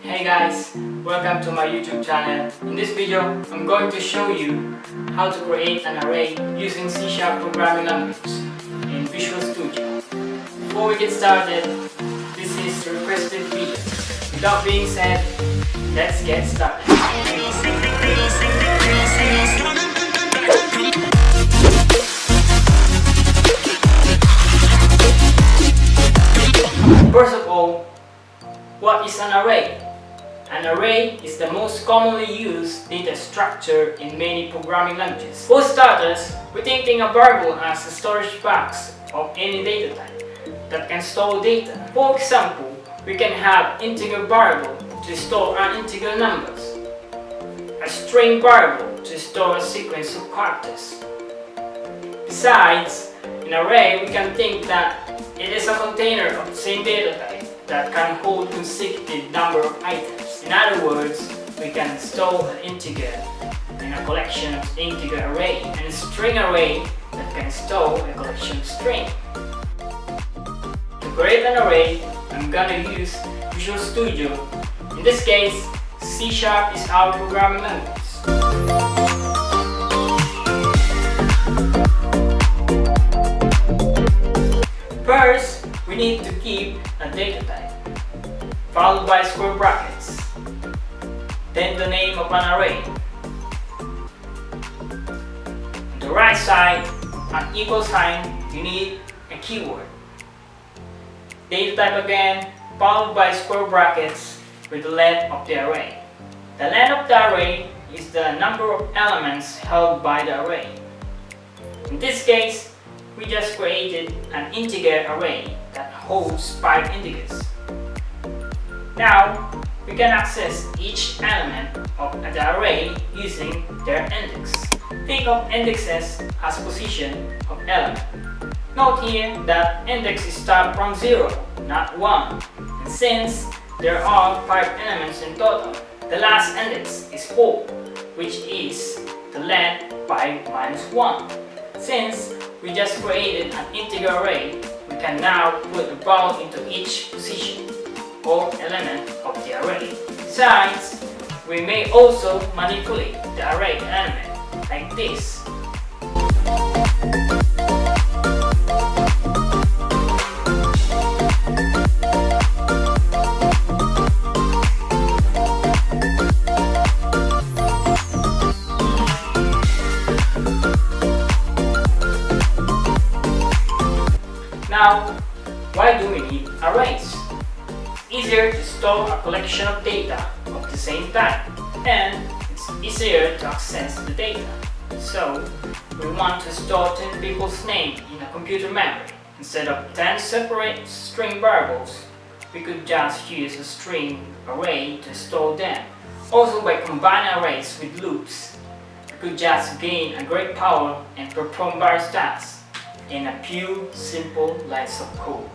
Hey guys, welcome to my YouTube channel. In this video, I'm going to show you how to create an array using C# programming language in Visual Studio. Before we get started, this is a requested video. Without being said, let's get started. First of all, what is an array? An array is the most commonly used data structure in many programming languages. For starters, we're thinking a variable as a storage box of any data type that can store data. For example, we can have integer variable to store integer numbers, a string variable to store a sequence of characters. Besides, in an array we can think that it is a container of the same data type that can hold consecutive number of items. In other words, we can store an integer in a collection of integer array and a string array that can store a collection of string. To create an array, I'm gonna use Visual Studio. In this case, C# is our programming language. First, we need to keep a data type, followed by square brackets, then the name of an array. On the right side, an equal sign, you need a keyword. Data type again, followed by square brackets with the length of the array. The length of the array is the number of elements held by the array. In this case, we just created an integer array that holds 5 integers. Now, we can access each element of the array using their index. Think of indexes as position of element. Note here that index is start from 0, not 1. And since there are 5 elements in total, the last index is 4, which is the length 5 minus 1. Since we just created an integer array, we can now put a value into each position or element of the array. Besides, we may also manipulate the array element like this. Now, why do we need arrays? It's easier to store a collection of data of the same type, and it's easier to access the data. So, we want to store 10 people's names in a computer memory. Instead of 10 separate string variables, we could just use a string array to store them. Also, by combining arrays with loops, we could just gain a great power and perform various tasks in a few simple lines of code.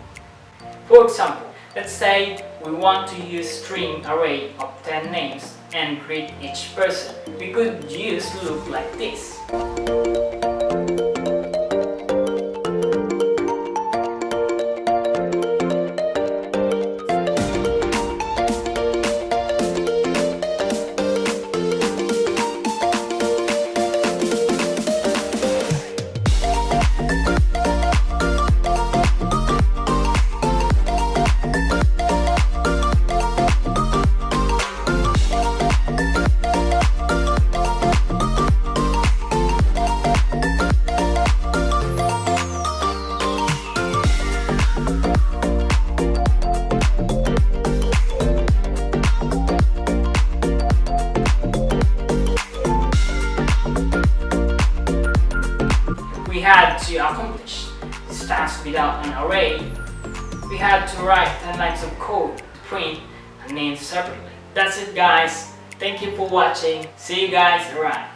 For example, let's say we want to use string array of 10 names and greet each person. We could use loop like this. We had to accomplish this task without an array. We had to write 10 lines of code to print a name separately. That's it guys. Thank you for watching. See you guys around.